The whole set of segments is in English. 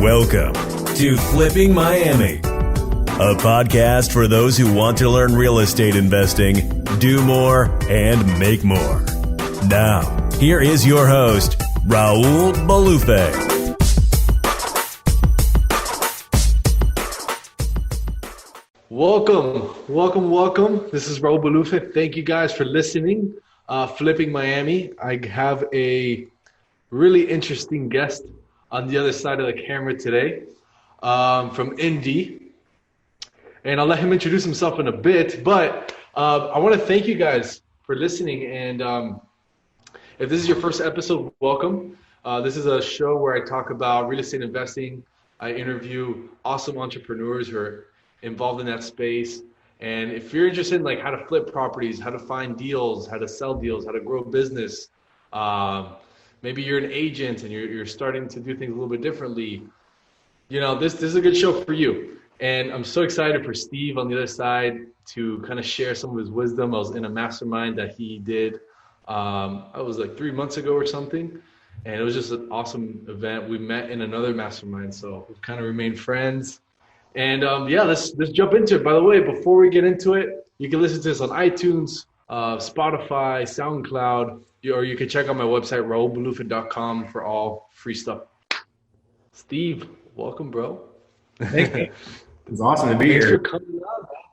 Welcome to Flipping Miami, a podcast for those who want to learn real estate investing, do more, and make more. Now, here is your host, Raul Bolufe. Welcome. This is Raul Bolufe. Thank you guys for listening. Flipping Miami. I have a really interesting guest on the other side of the camera today from Indy. And I'll let him introduce himself in a bit. But I want to thank you guys for listening. And if this is your first episode, welcome. This is a show where I talk about real estate investing. I interview awesome entrepreneurs who are involved in that space. And if you're interested in like how to flip properties, how to find deals, how to sell deals, how to grow business, maybe you're an agent and you're starting to do things a little bit differently, you know, this is a good show for you. And I'm so excited for Steve on the other side to kind of share some of his wisdom. I was in a mastermind that he did, I was like 3 months ago or something. And it was just an awesome event. We met in another mastermind, so we've kind of remained friends. And let's jump into it. By the way, before we get into it, you can listen to this on iTunes, Spotify, SoundCloud, or you can check out my website, raulbolufe.com, for all free stuff. Steve, welcome, bro. Thank you. It's awesome to be here.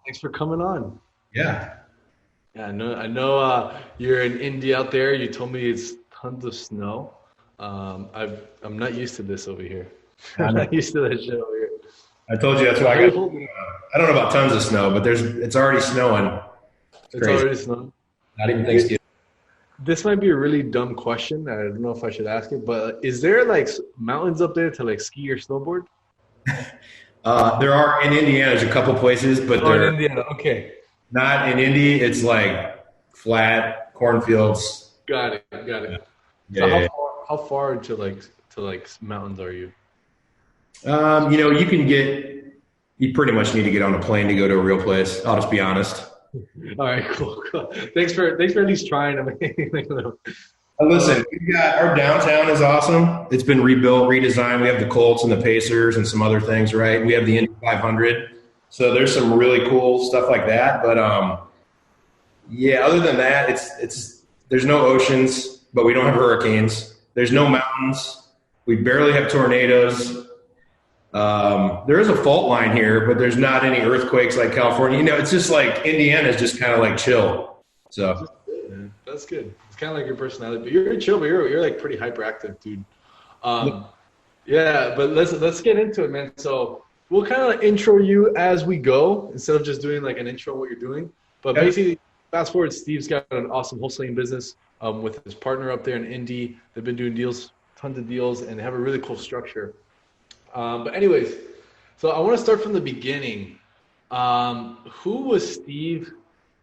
Thanks for coming on. Yeah. Yeah, I know you're in Indy out there. You told me it's tons of snow. I'm not used to this over here. I'm not used to that shit over here. I told you that's why I don't know about tons of snow, but it's already snowing. It's already snowing. Not even Thanksgiving. This might be a really dumb question. I don't know if I should ask it, but is there like mountains up there to like ski or snowboard? There are in Indiana. There's a couple places, but they're in Indiana. Okay. Not in Indy. It's like flat cornfields. Got it. Yeah. So how far to like mountains are you? You pretty much need to get on a plane to go to a real place. I'll just be honest. All right, cool. Thanks for at least trying. Listen, our downtown is awesome. It's been rebuilt, redesigned. We have the Colts and the Pacers and some other things, right? We have the Indy 500. So there's some really cool stuff like that. But other than that, it's there's no oceans, but we don't have hurricanes. There's no mountains. We barely have tornadoes. There is a fault line here, but there's not any earthquakes like California. You know, it's just like Indiana is just kind of like chill. So that's good. It's kind of like your personality, but you're chill, but you're like pretty hyperactive, dude. But let's get into it, man. So we'll kind of intro you as we go instead of just doing like an intro on what you're doing. But basically, fast forward, Steve's got an awesome wholesaling business with his partner up there in Indy. They've been doing deals, tons of deals, and they have a really cool structure. But anyways, so I want to start from the beginning. Who was Steve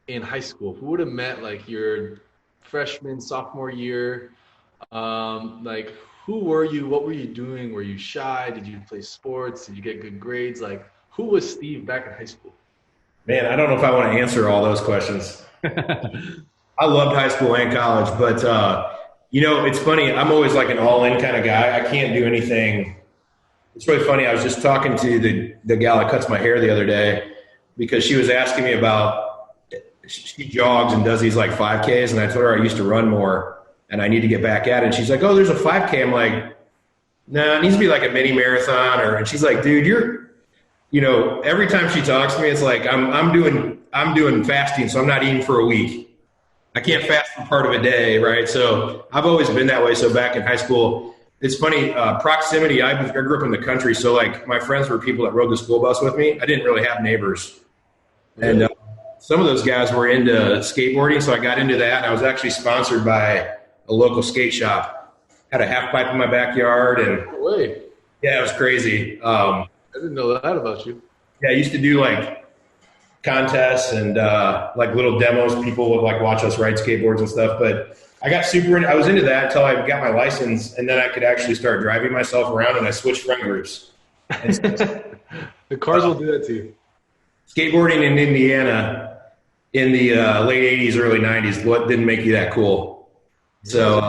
in high school? Who would have met like your freshman, sophomore year? Like who were you? What were you doing? Were you shy? Did you play sports? Did you get good grades? Like who was Steve back in high school? Man, I don't know if I want to answer all those questions. I loved high school and college, but it's funny. I'm always like an all-in kind of guy. I can't do anything. It's really funny. I was just talking to the gal that cuts my hair the other day because she was asking me about, she jogs and does these like 5Ks. And I told her I used to run more and I need to get back at it. And she's like, oh, there's a 5K. I'm like, no, it needs to be like a mini marathon. And she's like, dude, every time she talks to me, it's like, I'm doing fasting. So I'm not eating for a week. I can't fast for part of a day. Right. So I've always been that way. So back in high school, it's funny, proximity, I grew up in the country, so like my friends were people that rode the school bus with me. I didn't really have neighbors. And some of those guys were into skateboarding, so I got into that. I was actually sponsored by a local skate shop. Had a half pipe in my backyard. Yeah, it was crazy. I didn't know that about you. Yeah, I used to do like contests and like little demos. People would like watch us ride skateboards and stuff, but I got I was into that until I got my license, and then I could actually start driving myself around, and I switched friend groups. The cars will do that to you. Skateboarding in Indiana in the late 80s, early 90s, what didn't make you that cool? So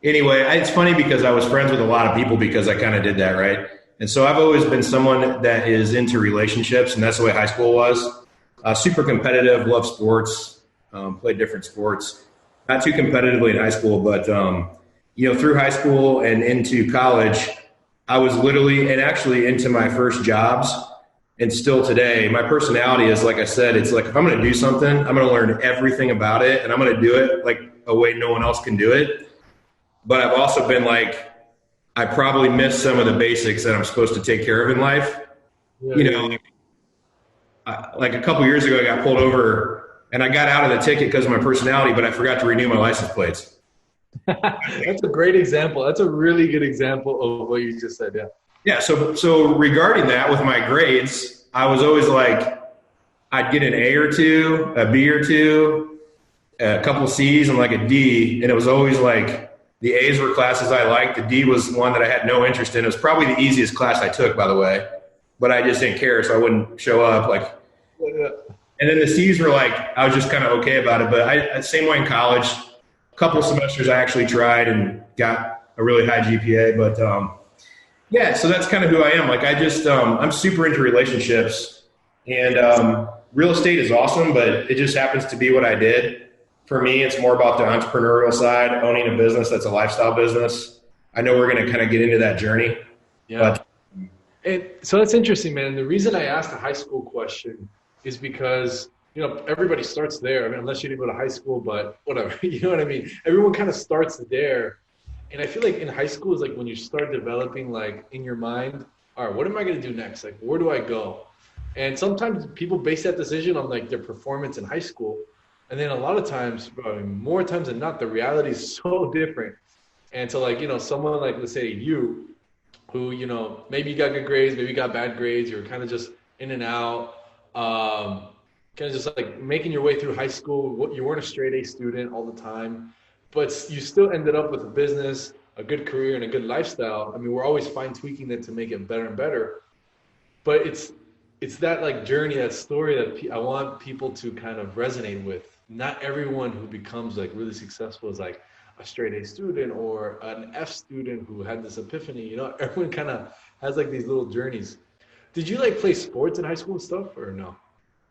anyway, it's funny because I was friends with a lot of people because I kind of did that, right? And so I've always been someone that is into relationships, and that's the way high school was. Super competitive, love sports, played different sports. Not too competitively in high school, but through high school and into college, I was literally, and actually into my first jobs, and still today, my personality is, like I said, it's like if I'm going to do something, I'm going to learn everything about it, and I'm going to do it like a way no one else can do it. But I've also been like, I probably missed some of the basics that I'm supposed to take care of in life. Yeah. Like a couple years ago, I got pulled over and I got out of the ticket because of my personality, but I forgot to renew my license plates. That's a great example. That's a really good example of what you just said. Yeah. Yeah. So regarding that with my grades, I was always like, I'd get an A or two, a B or two, a couple C's and like a D. And it was always like, the A's were classes I liked. The D was one that I had no interest in. It was probably the easiest class I took, by the way, but I just didn't care, so I wouldn't show up. And then the C's were like, I was just kind of okay about it. But same way in college, a couple semesters I actually tried and got a really high GPA. But so that's kind of who I am. Like I'm super into relationships, and real estate is awesome, but it just happens to be what I did. For me, it's more about the entrepreneurial side, owning a business that's a lifestyle business. I know we're going to kind of get into that journey. Yeah. And so that's interesting, man. The reason I asked the high school question is because, everybody starts there. I mean, unless you didn't go to high school, but whatever, you know what I mean? Everyone kind of starts there. And I feel like in high school is like when you start developing like in your mind, all right, what am I going to do next? Like, where do I go? And sometimes people base that decision on like their performance in high school. And then a lot of times, more times than not, the reality is so different. And so like, someone like, let's say you, who, maybe you got good grades, maybe you got bad grades, you're kind of just in and out, kind of just like making your way through high school. You weren't a straight A student all the time, but you still ended up with a business, a good career, and a good lifestyle. I mean, we're always fine tweaking it to make it better and better. But it's that like journey, that story that I want people to kind of resonate with. Not everyone who becomes like really successful is like a straight A student or an F student who had this epiphany. Everyone kind of has like these little journeys. Did you like play sports in high school and stuff or no?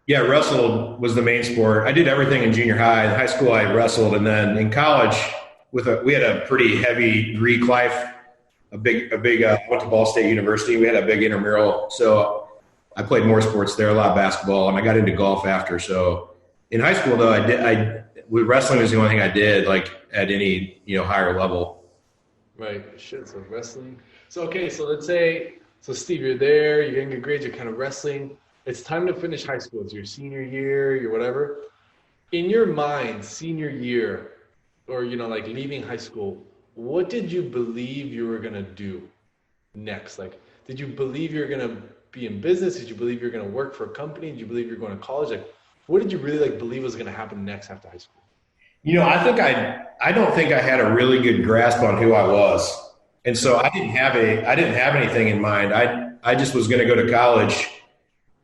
Yeah, wrestled was the main sport. I did everything in junior high. In high school, I wrestled, and then in college, we had a pretty heavy Greek life. I went to Ball State University. We had a big intramural, so I played more sports there, a lot of basketball, and I got into golf after. So. In high school, though, wrestling was the only thing I did, like at any higher level. Right. Shit. So wrestling. So let's say, Steve, you're there, you're getting good grades, you're kind of wrestling. It's time to finish high school. It's your senior year, your whatever. In your mind, senior year, or like leaving high school, what did you believe you were gonna do next? Like, did you believe you're gonna be in business? Did you believe you're gonna work for a company? Did you believe you're going to college? Like, what did you really believe was going to happen next after high school? I don't think I had a really good grasp on who I was. And so I didn't have anything in mind. I just was going to go to college,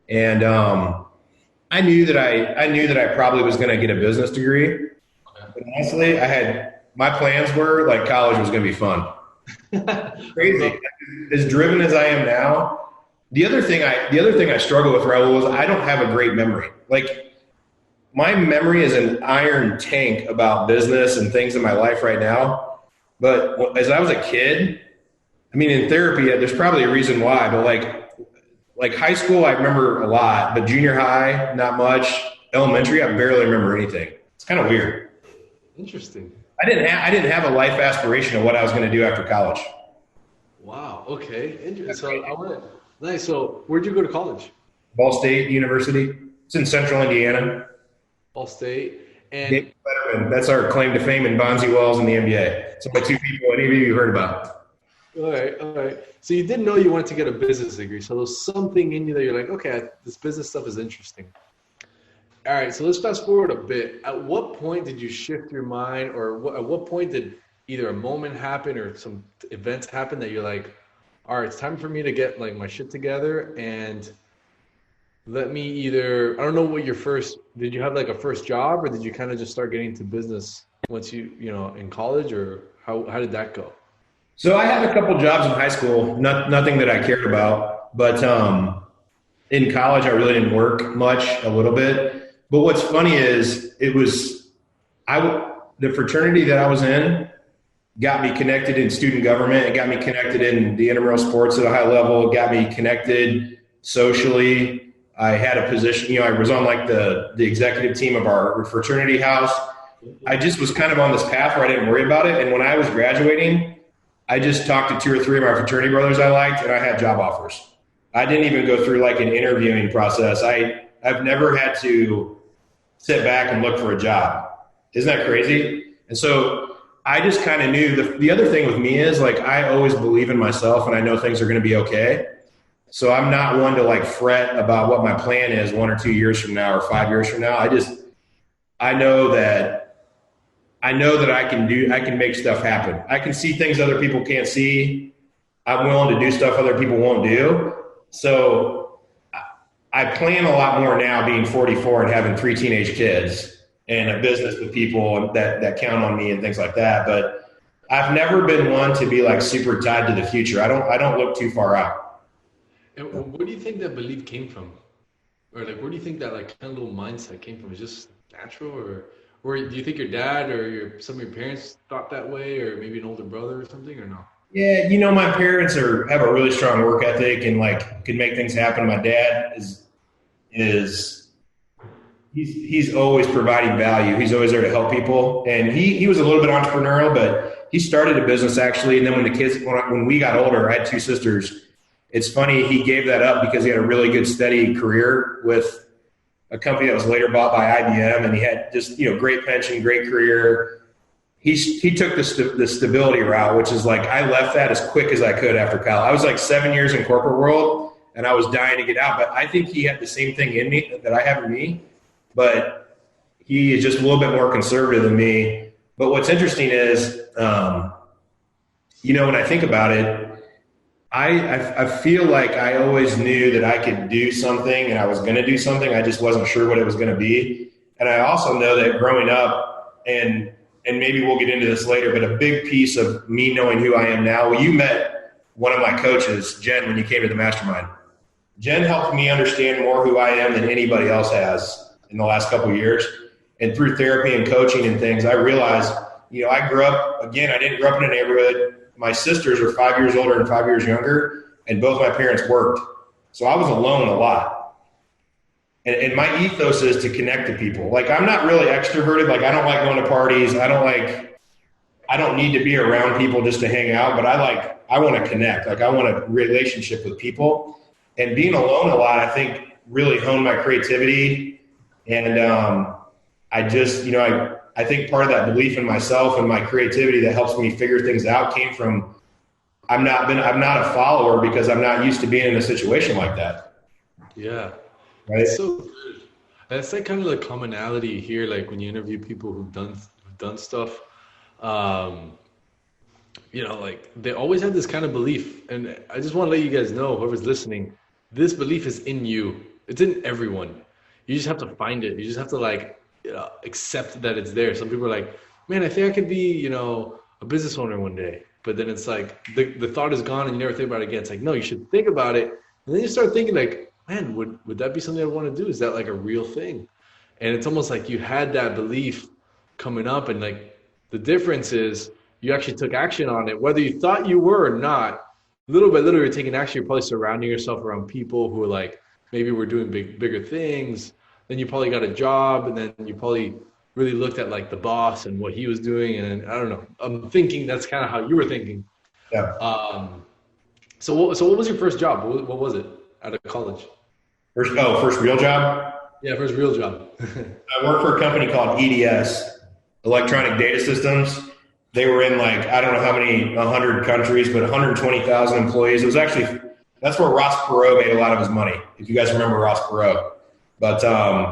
and I knew that I probably was going to get a business degree. Okay. But honestly, my plans were like college was going to be fun. Crazy. As driven as I am now, the other thing I struggle with, Raul, is I don't have a great memory. Like, my memory is an iron tank about business and things in my life right now. But as I was a kid, I mean, in therapy, there's probably a reason why, but like high school, I remember a lot, but junior high, not much. Elementary, I barely remember anything. It's kind of weird. Interesting. I didn't have a life aspiration of what I was going to do after college. Wow. Okay. Interesting. So nice. So where'd you go to college? Ball State University. It's in central Indiana. Ball State. And that's our claim to fame in Bonzi Wells in the NBA. So my two people any of you heard about. All right. So you didn't know you wanted to get a business degree. So there's something in you that you're like, okay, this business stuff is interesting. All right. So let's fast forward a bit. At what point did you shift your mind, or at what point did either a moment happen or some events happen that you're like, all right, it's time for me to get like my shit together and let me either, I don't know what did you have like a first job, or did you kind of just start getting into business once in college, or how did that go? So I had a couple jobs in high school, nothing that I cared about, but in college I really didn't work much, a little bit. But what's funny is the fraternity that I was in got me connected in student government. It got me connected in the intramural sports at a high level. It got me connected socially. I had a position, I was on like the executive team of our fraternity house. I just was kind of on this path where I didn't worry about it. And when I was graduating, I just talked to 2 or 3 of my fraternity brothers I liked, and I had job offers. I didn't even go through like an interviewing process. I've never had to sit back and look for a job. Isn't that crazy? And so I just kind of knew the other thing with me is like, I always believe in myself and I know things are going to be okay. So I'm not one to like fret about what my plan is 1 or 2 years from now or 5 years from now. I know that I can make stuff happen. I can see things other people can't see. I'm willing to do stuff other people won't do. So I plan a lot more now being 44 and having 3 teenage kids and a business with people that count on me and things like that. But I've never been one to be like super tied to the future. I don't look too far out. And where do you think that belief came from? Or like, where do you think that like kind of little mindset came from? Is it just natural, or do you think your dad or some of your parents thought that way, or maybe an older brother or something, or no? Yeah, my parents have a really strong work ethic and like can make things happen. My dad he's always providing value. He's always there to help people, and he was a little bit entrepreneurial, but he started a business actually. And then when we got older, I had 2 sisters. It's funny, he gave that up because he had a really good, steady career with a company that was later bought by IBM, and he had just, great pension, great career. He took the stability route, which is like, I left that as quick as I could after college. I was like 7 years in corporate world and I was dying to get out, but I think he had the same thing in me that I have in me, but he is just a little bit more conservative than me. But what's interesting is, when I think about it, I feel like I always knew that I could do something and I was going to do something. I just wasn't sure what it was going to be. And I also know that growing up, and maybe we'll get into this later, but a big piece of me knowing who I am now, you met one of my coaches, Jen, when you came to the mastermind. Jen helped me understand more who I am than anybody else has in the last couple of years. And through therapy and coaching and things, I realized, I grew up, again, I didn't grow up in a neighborhood. My sisters are 5 years older and 5 years younger, and both my parents worked. So I was alone a lot. And my ethos is to connect to people. Like, I'm not really extroverted. Like, I don't like going to parties. I don't need to be around people just to hang out, but I want to connect. Like, I want a relationship with people. And being alone a lot, I think, really honed my creativity. And I think part of that belief in myself and my creativity that helps me figure things out came from I'm not a follower because I'm not used to being in a situation like that. Yeah. Right. That's so good. That's like kind of the commonality here. Like when you interview people who've done stuff, like they always have this kind of belief. And I just want to let you guys know, whoever's listening, this belief is in you. It's in everyone. You just have to find it. You just have to accept that it's there. Some people are like, man, I think I could be, a business owner one day. But then it's like the thought is gone and you never think about it again. It's like, no, you should think about it. And then you start thinking like, man, would that be something I want to do? Is that like a real thing? And it's almost like you had that belief coming up, and like the difference is you actually took action on it, whether you thought you were or not. Little by little, you're taking action. You're probably surrounding yourself around people who are like, maybe we're doing bigger things. Then you probably got a job, and then you probably really looked at like the boss and what he was doing. And I don't know, I'm thinking that's kind of how you were thinking. Yeah. So what was your first job? What was it out of college? First real job? Yeah, first real job. I worked for a company called EDS, Electronic Data Systems. They were in like, I don't know how many, 100 countries, but 120,000 employees. It was actually, that's where Ross Perot made a lot of his money, if you guys remember Ross Perot. But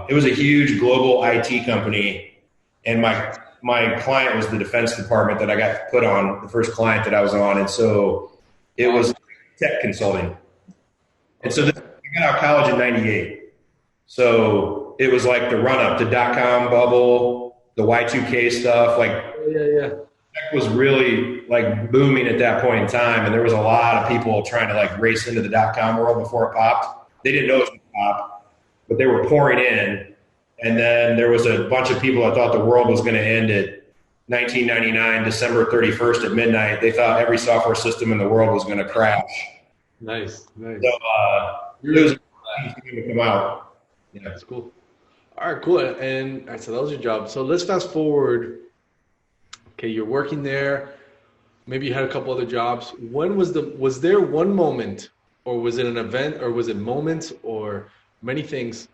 it was a huge global IT company, and my client was the Defense Department that I got put on, the first client that I was on. And so it was tech consulting. And so I got out of college in 98. So it was like the run up to .com bubble, the Y2K stuff. Like, yeah. tech was really like booming at that point in time, and there was a lot of people trying to like race into the .com world before it popped. They didn't know it was going to pop, but they were pouring in. And then there was a bunch of people that thought the world was going to end at 1999, December 31st at midnight. They thought every software system in the world was going to crash. Nice. So it was going to come out. Yeah, that's cool. All right, cool. And all right, so that was your job. So let's fast forward. Okay, you're working there. Maybe you had a couple other jobs. Was there one moment, or was it an event, or was it moments, or many things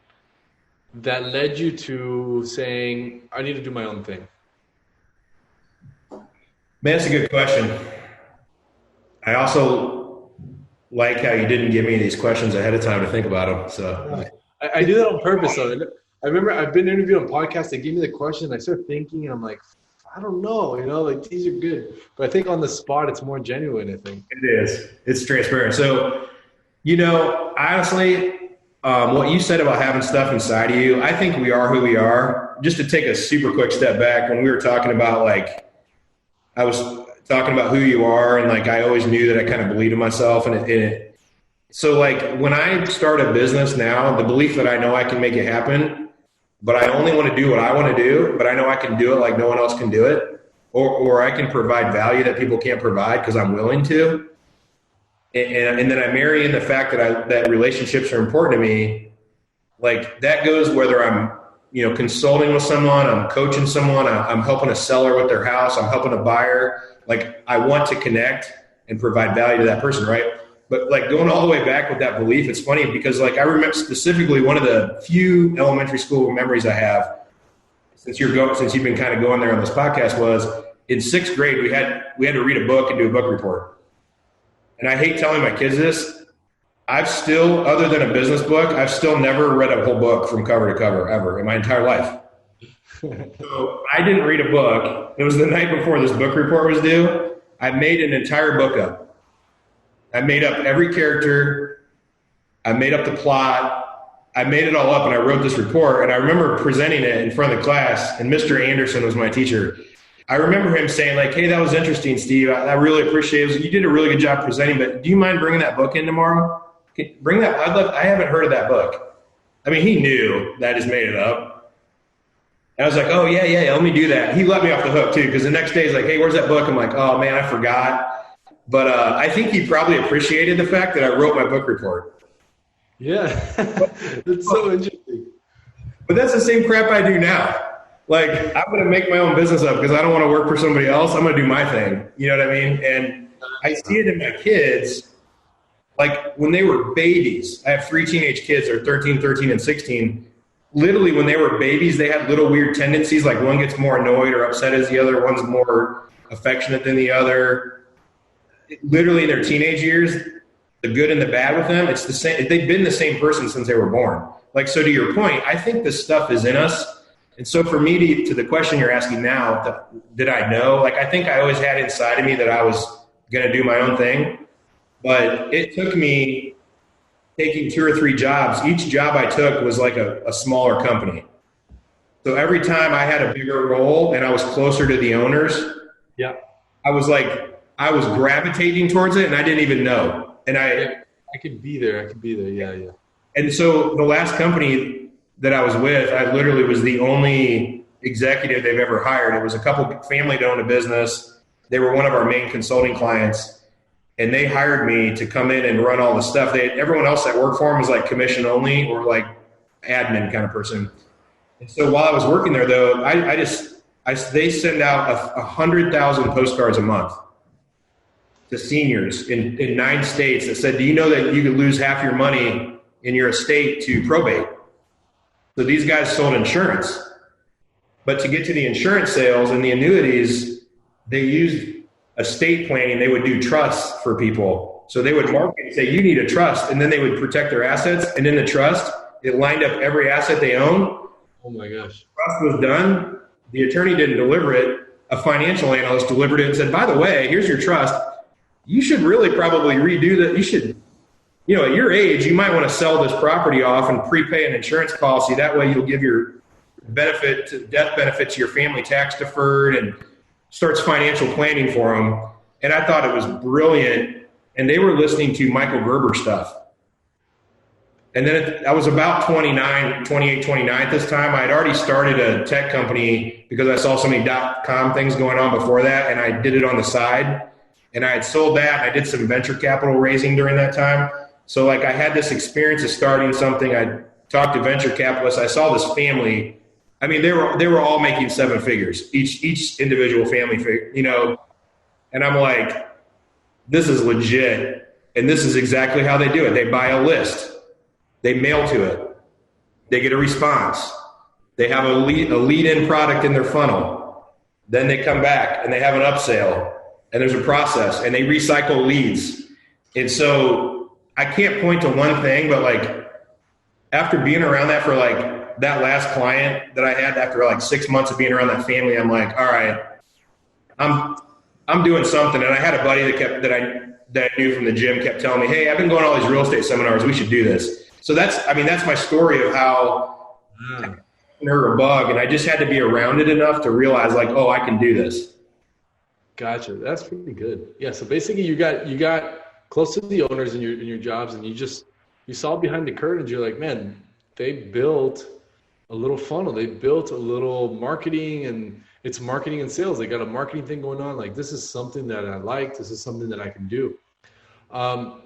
that led you to saying, I need to do my own thing? Man, that's a good question. I also like how you didn't give me these questions ahead of time to think about them. So I do that on purpose. Though. I remember I've been interviewed on podcasts. They give me the question, and I start thinking, and I'm like, I don't know, like these are good. But I think on the spot, it's more genuine, I think. It is. It's transparent. So, honestly, what you said about having stuff inside of you, I think we are who we are. Just to take a super quick step back, when we were talking about I was talking about who you are, and I always knew that I kind of believed in myself. So when I start a business now, the belief that I know I can make it happen, but I only want to do what I want to do, but I know I can do it like no one else can do it, or I can provide value that people can't provide because I'm willing to. And then I marry in the fact that relationships are important to me. That goes whether I'm, consulting with someone, I'm coaching someone, I'm helping a seller with their house, I'm helping a buyer. I want to connect and provide value to that person, right? But going all the way back with that belief, it's funny because I remember specifically one of the few elementary school memories I have since you've been kind of going there on this podcast was in 6th grade we had to read a book and do a book report. And I hate telling my kids this. I've still, other than a business book, I've still never read a whole book from cover to cover ever in my entire life. So I didn't read a book. It was the night before this book report was due. I made an entire book up. I made up every character. I made up the plot. I made it all up and I wrote this report. And I remember presenting it in front of the class, and Mr. Anderson was my teacher. I remember him saying hey, that was interesting, Steve. I really appreciate it. You did a really good job presenting, but do you mind bringing that book in tomorrow? Bring that. I haven't heard of that book. I mean, he knew that I just made it up. And I was like, oh, yeah, let me do that. He let me off the hook too, because the next day he's like, hey, where's that book? I'm like, oh man, I forgot. But I think he probably appreciated the fact that I wrote my book report. Yeah, that's so interesting. But that's the same crap I do now. I'm going to make my own business up because I don't want to work for somebody else. I'm going to do my thing. You know what I mean? And I see it in my kids. When they were babies, I have 3 teenage kids. They're 13, and 16. Literally, when they were babies, they had little weird tendencies. One gets more annoyed or upset as the other. One's more affectionate than the other. Literally in their teenage years, the good and the bad with them, it's the same. They've been the same person since they were born. So to your point, I think this stuff is in us. And so for me to the question you're asking now, did I know? I think I always had inside of me that I was going to do my own thing. But it took me taking 2 or 3 jobs. Each job I took was a smaller company. So every time I had a bigger role and I was closer to the owners, yeah, I was gravitating towards it and I didn't even know. And I could be there. Yeah. And so the last company that I was with, I literally was the only executive they've ever hired. It was a couple family that owned a business. They were one of our main consulting clients, and they hired me to come in and run all the stuff. Everyone else that worked for them was commission only or admin kind of person. And so while I was working there though, they send out 100,000 postcards a month to seniors in 9 states that said, do you know that you could lose half your money in your estate to probate? So these guys sold insurance. But to get to the insurance sales and the annuities, they used estate planning. They would do trusts for people. So they would market and say, you need a trust. And then they would protect their assets. And in the trust, it lined up every asset they own. Oh my gosh. The trust was done. The attorney didn't deliver it. A financial analyst delivered it and said, by the way, here's your trust. You should really probably redo that. You should, at your age, you might want to sell this property off and prepay an insurance policy. That way you'll give your death benefit to your family tax deferred. And starts financial planning for them. And I thought it was brilliant. And they were listening to Michael Gerber stuff. And then I was about 28, 29 at this time. I had already started a tech company because I saw so many .com things going on before that, and I did it on the side. And I had sold that. I did some venture capital raising during that time. So like I had this experience of starting something. I talked to venture capitalists. I saw this family. I mean, they were all making 7 figures, each individual family, you know. And I'm like, this is legit. And this is exactly how they do it. They buy a list. They mail to it. They get a response. They have a lead-in product in their funnel. Then they come back and they have an upsell. And there's a process, and they recycle leads. And so I can't point to one thing, but like after being around that for like that last client that I had after like 6 months of being around that family, I'm like, all right, I'm doing something. And I had a buddy that I knew from the gym kept telling me, hey, I've been going to all these real estate seminars. We should do this. So that's my story of how I heard a bug, and I just had to be around it enough to realize like, oh, I can do this. Gotcha. That's pretty good. Yeah. So basically you got close to the owners in your jobs, and you saw behind the curtains. You're like, man, they built a little funnel. They built a little marketing, and it's marketing and sales. They got a marketing thing going on. Like, this is something that I like. This is something that I can do. And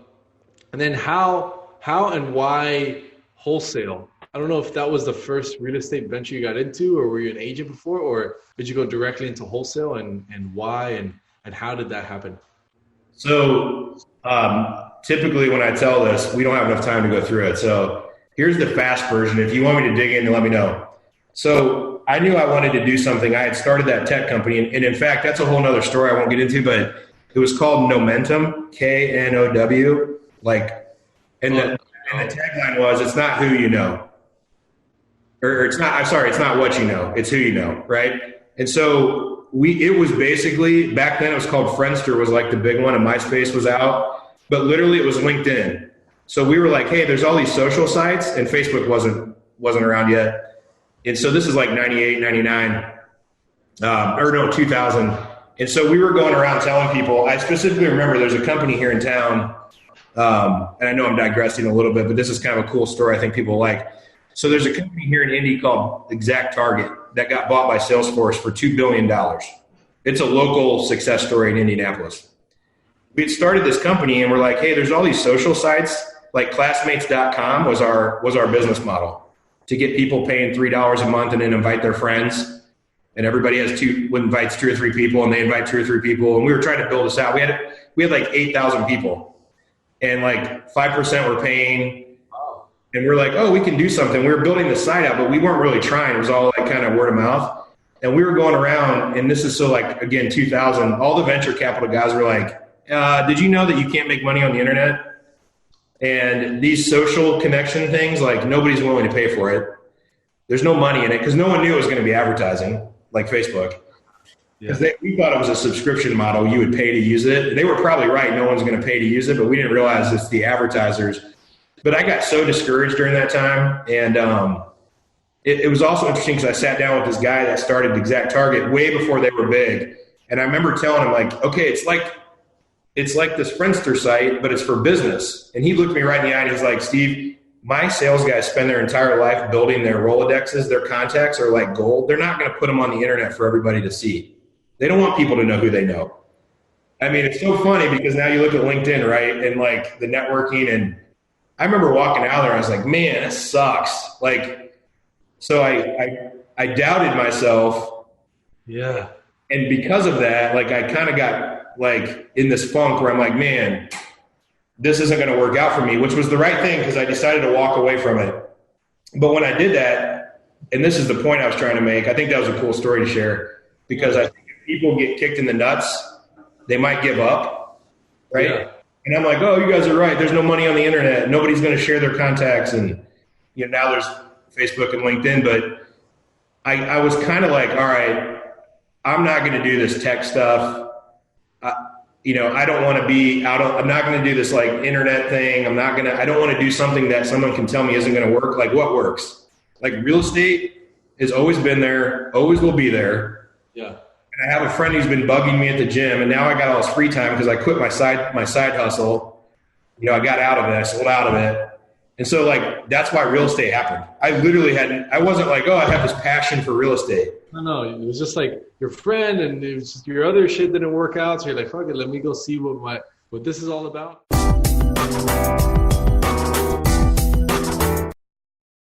then how and why wholesale? I don't know if that was the first real estate venture you got into, or were you an agent before, or did you go directly into wholesale, and why and how did that happen? So typically when I tell this, we don't have enough time to go through it. So here's the fast version. If you want me to dig in, let me know. So I knew I wanted to do something. I had started that tech company. And in fact, that's a whole nother story I won't get into, but it was called Momentum, K-N-O-W. And the tagline was, it's not who you know. Or it's not what you know, it's who you know, right? And so it was basically, back then it was called Friendster, was like the big one, and MySpace was out, but literally it was LinkedIn. So we were like, hey, there's all these social sites, and Facebook wasn't around yet. And so this is like 98, 99, 2000. And so we were going around telling people, I specifically remember there's a company here in town, and I know I'm digressing a little bit, but this is kind of a cool story I think people like. So there's a company here in Indy called Exact Target that got bought by Salesforce for $2 billion. It's a local success story in Indianapolis. We had started this company, and we're like, hey, there's all these social sites, like classmates.com was our business model, to get people paying $3 a month and then invite their friends. And everybody invites 2 or 3 people, and they invite 2 or 3 people. And we were trying to build this out. We had like 8,000 people, and like 5% were paying. And we're like, oh, we can do something. We were building the site out, but we weren't really trying. It was all like kind of word of mouth. And we were going around, and this is so like, again, 2000, all the venture capital guys were like, did you know that you can't make money on the internet? And these social connection things, like nobody's willing to pay for it. There's no money in it because no one knew it was going to be advertising like Facebook. Because we thought it was a subscription model. You would pay to use it. And they were probably right. No one's going to pay to use it, but we didn't realize it's the advertisers. But I got so discouraged during that time. And it was also interesting because I sat down with this guy that started Exact Target way before they were big. And I remember telling him, like, okay, it's like this Friendster site, but it's for business. And he looked me right in the eye and he's like, Steve, my sales guys spend their entire life building their Rolodexes. Their contacts are like gold. They're not going to put them on the internet for everybody to see. They don't want people to know who they know. I mean, it's so funny because now you look at LinkedIn, right? And like the networking, and I remember walking out there, I was like, man, this sucks. Like, so I doubted myself. Yeah. And because of that, like I kind of got like in this funk where I'm like, man, this isn't going to work out for me, which was the right thing because I decided to walk away from it. But when I did that, and this is the point I was trying to make, I think that was a cool story to share because I think if people get kicked in the nuts, they might give up, right? Yeah. And I'm like, oh, you guys are right. There's no money on the internet. Nobody's going to share their contacts. And now there's Facebook and LinkedIn. But I was kind of like, all right, I'm not going to do this tech stuff. I don't want to be out. I'm not going to do this like internet thing. I don't want to do something that someone can tell me isn't going to work. Like what works? Like real estate has always been there, always will be there. Yeah. And I have a friend who's been bugging me at the gym, and now I got all this free time because I quit my side hustle. You know, I got out of it. I sold out of it. And so, like, that's why real estate happened. I wasn't like, oh, I have this passion for real estate. No, it was just like your friend, and it was just your other shit didn't work out. So you're like, fuck it, let me go see what this is all about.